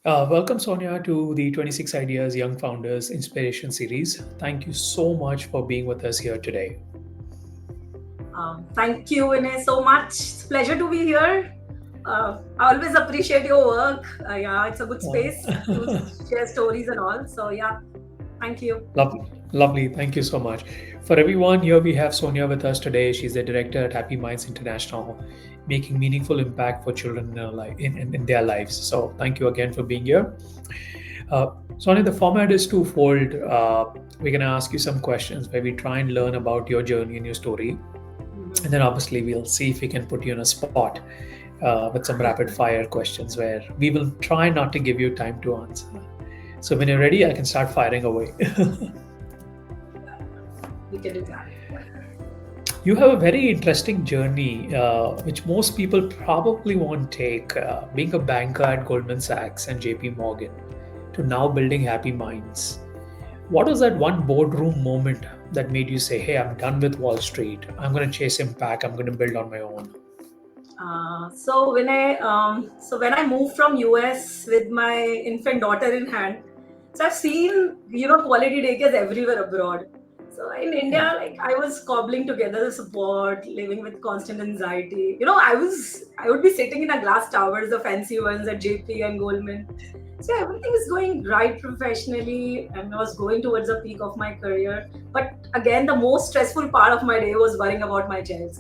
Welcome, Sonia, to the 26 Ideas Young Founders Inspiration Series. Thank you so much for being with us here today. Thank you, Vinay, so much. It's a pleasure to be here. I always appreciate your work. Yeah, it's a good Uh, space to share stories and all. So, yeah, thank you. lovely, lovely. Thank you so much. For everyone, here we have Sonia with us today. She's the director at Happy Minds International, making meaningful impact for children in in their lives. So, thank you again for being here. Uh, Sonia, the format is twofold. We're going to ask you some questions where we try and learn about your journey and your story. Mhm. And then obviously we'll see if we can put you in a spot with some rapid fire questions where we will try not to give you time to answer. So when you're ready, I can start firing away. We can do that. You have a very interesting journey, which most people probably won't take. Being a banker at Goldman Sachs and JP Morgan to now building Happy Minds. What was that one boardroom moment that made you say, hey, I'm done with Wall Street. I'm going to chase impact. I'm going to build on my own? So when I moved from US with my infant daughter in hand, so I've seen quality daycares everywhere abroad. So in Yeah. India, like I was cobbling together the support, living with constant anxiety. I would be sitting in a glass towers, the fancy ones at JP and Goldman. So everything is going right professionally, and I was going towards the peak of my career. But again, the most stressful part of my day was worrying about my child.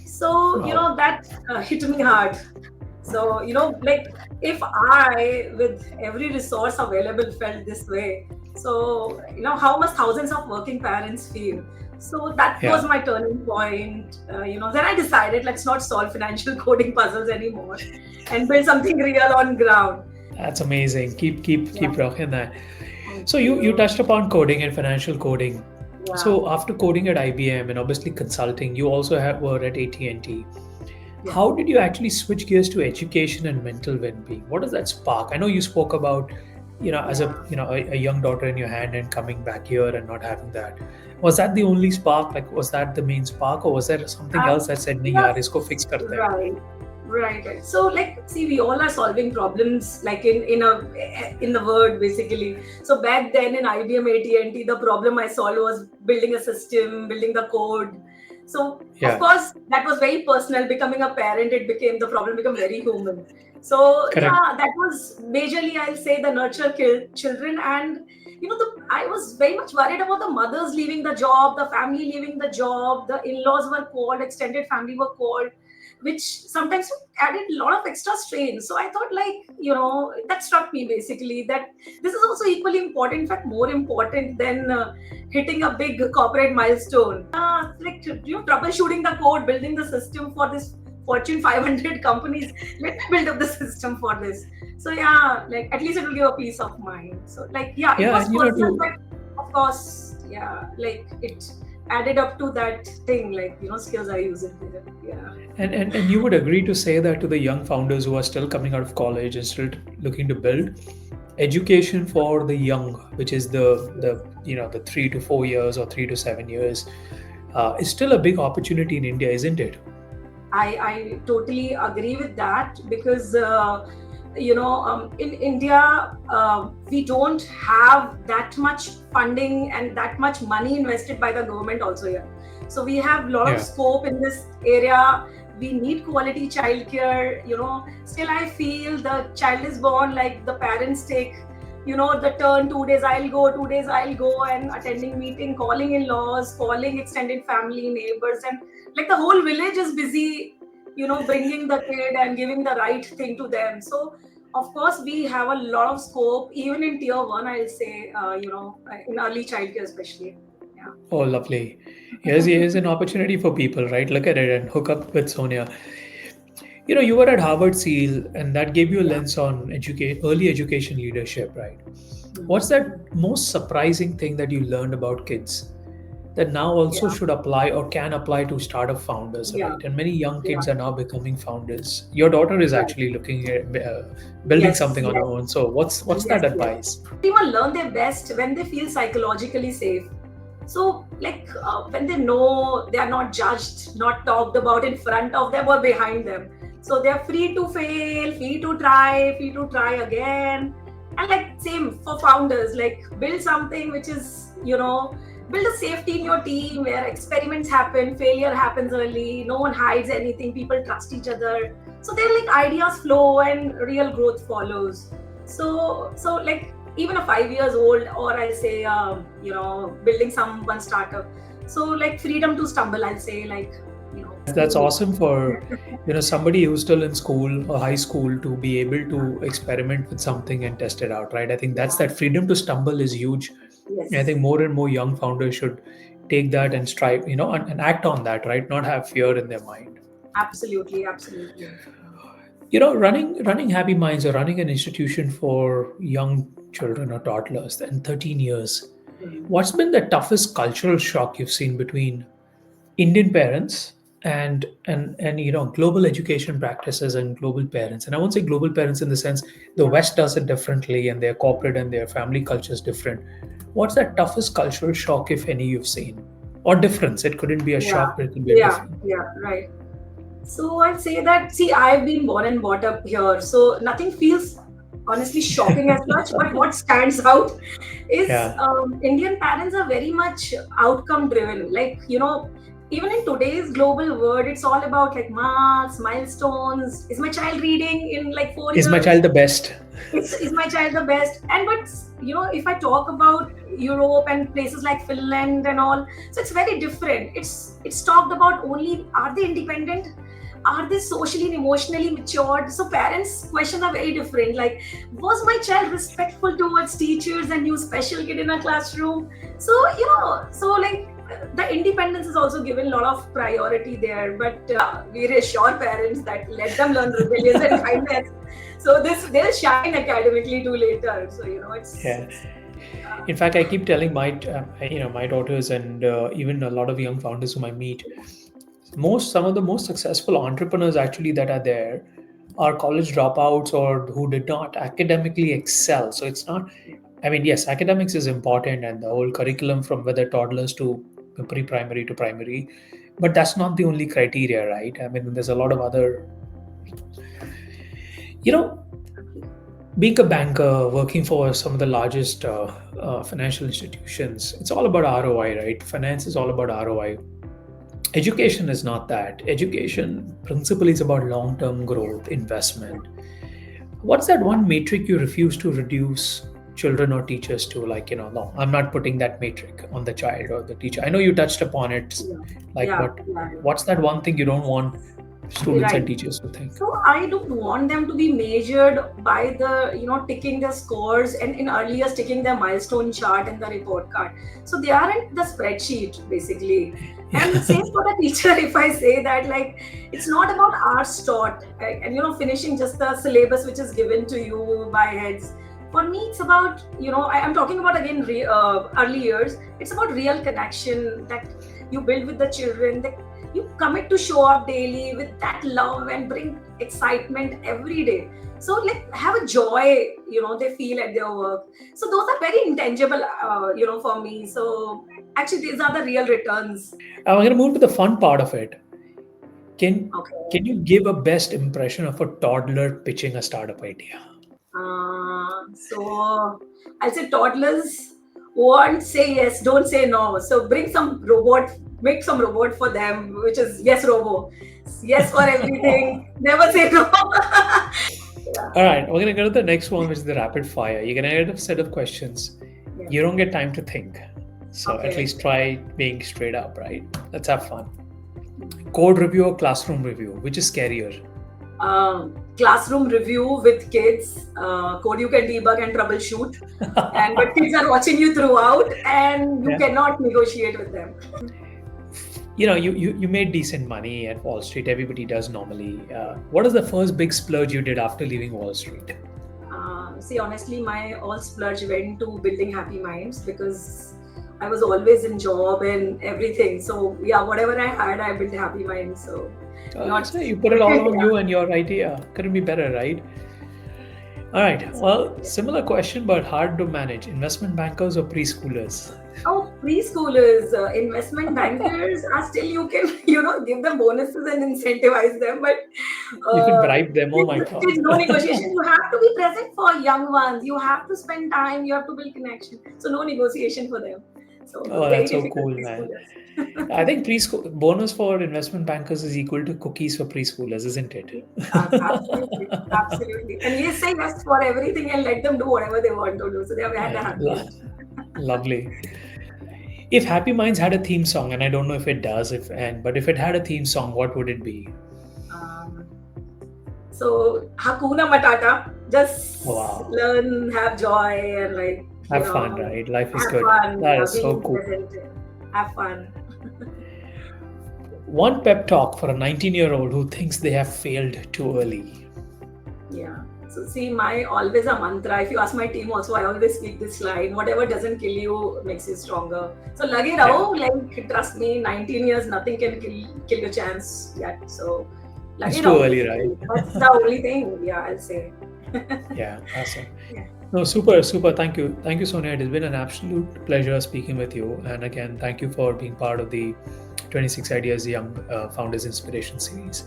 So, Wow. that hit me hard. So, like if I, with every resource available, felt this way, so, how must thousands of working parents feel? So that was Yeah. my turning point. Then I decided let's not solve financial coding puzzles anymore and build something real on ground. That's amazing. Keep Yeah, rocking that. thank So you you. touched upon coding and financial coding. Yeah, So after coding at IBM and obviously consulting, you also were at AT&T. yeah. How did you actually switch gears to education and mental well-being? What does that spark? I know you spoke about, as Yeah. a young daughter in your hand and coming back here and not having that. Was that the only spark? Like, was that the main spark, or was there something Uh, else that said, "नहीं यार, yes, इसको fix करते हैं"? right. Right. So, like, see, we all are solving problems, like in the word, basically. So back then in IBM AT&T, the problem I solved was building a system, building the code. So of Yeah, course that was very personal. Becoming a parent, it became the problem became very human. So correct. yeah, that was majorly I'll say the nurture children, and I was very much worried about the mothers leaving the job, the family leaving the job, the in-laws were called, extended family were called, which sometimes added a lot of extra strain. So I thought, like, that struck me basically that this is also equally important, in fact, more important than hitting a big corporate milestone. Like, troubleshooting the code, building the system for this Fortune 500 companies. Let me build up the system for this. So yeah, like at least it will give a peace of mind. So like yeah, it Yeah, was and personal, to but of course, yeah, like it added up to that thing, like skills I use it there. Yeah. and you would agree to say that to the young founders who are still coming out of college and still looking to build education for the young, which is the 3 to 4 years or 3 to 7 years, is still a big opportunity in India, isn't it? I totally agree with that because in India we don't have that much funding and that much money invested by the government also here. So we have a lot of Yeah, scope in this area. We need quality childcare. Still I feel the child is born, like the parents take the turn, 2 days I'll go, 2 days I'll go, and attending meeting, calling in-laws, calling extended family, neighbors, and like the whole village is busy bringing the kid and giving the right thing to them. So of course we have a lot of scope even in tier 1, I'll say, in early childcare especially. Yeah. oh lovely. Here's an opportunity for people, right? Look at it and hook up with Sonia. You were at Harvard Seal, and that gave you a Yeah. lens on early education leadership, right? What's Mhm. that most surprising thing that you learned about kids that now also Yeah. should apply or can apply to startup founders, Yeah. right? And many young Yeah. kids are now becoming founders. Your daughter is Right. actually looking at building Yes. something on her Yes. own. So what's Yes. that Yes. advice? Everyone learn their best when they feel psychologically safe. So, like when they know they are not judged, not talked about in front of them or behind them. So they're free to fail, free to try again. And like same for founders, like build something which is, build a safety in your team where experiments happen, failure happens early, no one hides anything, people trust each other. So they're like ideas flow and real growth follows. So like even a 5 years old, or I'll say, building some one startup. So like freedom to stumble, I'll say, like, That's awesome for somebody who's still in school or high school to be able to experiment with something and test it out, right? I think that's Yeah. that freedom to stumble is huge. And I Yes. think more and more young founders should take that and strive, and act on that, right? Not have fear in their mind. Absolutely, absolutely. Running Happy Minds or running an institution for young children or toddlers in 13 years. Mhm. What's been the toughest cultural shock you've seen between Indian parents and global education practices and global parents? And I won't say global parents in the sense the Yeah. West does it differently and their corporate and their family culture is different. What's that toughest cultural shock, if any, you've seen? Or difference? It couldn't be a Yeah. shock, but it could be a Yeah. difference. Yeah. Right. So I'd say that, see, I've been born and brought up here, so nothing feels honestly shocking as such. But what stands out is Yeah. Indian parents are very much outcome driven. Like, even in today's global world, it's all about like marks, milestones. Is my child reading in like four Is my years? child the best? Is my child the best? And but if I talk about Europe and places like Finland and all, so it's very different. It's talked about only, are they independent, are they socially and emotionally matured? So parents questions are very different, like, was my child respectful towards teachers and new special kid in a classroom? So so like the independence is also given a lot of priority there, but we reassure parents that let them learn rebellion and kindness, so this they'll shine academically too later. So Yeah. it's In fact, I keep telling my daughters and even a lot of young founders whom I meet, some of the most successful entrepreneurs actually that are there are college dropouts or who did not academically excel. So it's not. I mean, yes, academics is important and the whole curriculum from whether toddlers to pre-primary to primary, but that's not the only criteria, right? I mean, there's a lot of other, you know, being a banker, working for some of the largest financial institutions, it's all about ROI, right? Finance is all about ROI. Education is not that. Education principally is about long term growth, investment. What's that one metric you refuse to reduce children or teachers to? Like, no, I'm not putting that metric on the child or the teacher. I know you touched upon it, yeah, like, yeah, but yeah. what's that one thing you don't want students and Right. teachers to think? So I don't want them to be measured by the, ticking the scores and in earlier ticking their milestone chart and the report card. So they aren't the spreadsheet basically. And Yeah. same for the teacher, if I say that, like, it's not about hours taught and finishing just the syllabus which is given to you by heads. For me, it's about, I'm talking about again early years. It's about real connection that you build with the children. That you commit to show up daily with that love and bring excitement every day. So like have a joy, they feel at their work. So those are very intangible, for me. So actually, these are the real returns. I'm going to move to the fun part of it. Can Okay. can you give a best impression of a toddler pitching a startup idea? So I'll say toddlers won't say yes, don't say no. So bring some robot, make some robot for them, which is yes robo. Yes for everything. Never say no. Yeah. All right, we're gonna go to the next one, which is the rapid fire. You're gonna get a set of questions. Yeah. You don't get time to think, so at Okay. least try being straight up, right? Let's have fun. Code review or classroom review, which is scarier? Classroom review with kids, code you can debug and troubleshoot, and but kids are watching you throughout, and you Yeah. cannot negotiate with them. You made decent money at Wall Street. Everybody does normally. What is the first big splurge you did after leaving Wall Street? See, honestly, my all splurge went to building happy minds because I was always in job and everything. So yeah, whatever I had, I built happy minds. So not So you put it all on yeah. you and your idea. Couldn't be better, right? All right. Well, similar question, but hard to manage. Investment bankers or preschoolers? Oh, preschoolers, investment bankers are still, you can, give them bonuses and incentivize them, but You can uh, bribe them. Oh my there's God. no negotiation. You have to be present for young ones. You have to spend time. You have to build connection. So no negotiation for them. So Oh, very that's so difficult cool, man. preschoolers. I think preschool bonus for investment bankers is equal to cookies for preschoolers, isn't it? Absolutely, absolutely. And you say yes for everything and let them do whatever they want to do. So they have had a Yeah, happy age. lovely. If Happy Minds had a theme song, and I don't know if it does, but if it had a theme song, what would it be? Um, so Hakuna Matata, just Wow. learn, have joy, and Have fun, right? Life is have good. fun. That Yeah, is so being cool. present, have fun. One pep talk for a 19-year-old who thinks they have failed too early. Yeah. So see, my always a mantra. If you ask my team also, I always speak this line: whatever doesn't kill you makes you stronger. So lage raho, Yeah, trust me, 19 years, nothing can kill your chance yet. So lage it's too raho, early, right? basically. That's the only thing. Yeah, I'll say. Yeah, awesome. Yeah. No, super, super. Thank you, Sonia. It has been an absolute pleasure speaking with you. And again, thank you for being part of the 26 Ideas Young Founders Inspiration Series.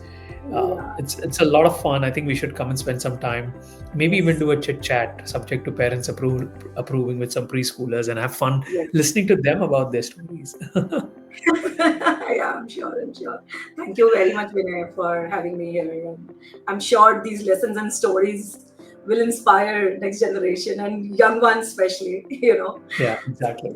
Yeah. It's a lot of fun. I think we should come and spend some time, maybe even Yes. do a chit chat, subject to parents approving with some preschoolers, and have fun Yes. listening to them about their stories. Yeah, I'm sure. I'm sure. Thank you very much, Vinay, for having me here. And I'm sure these lessons and stories will inspire next generation and young ones, especially. Yeah, exactly.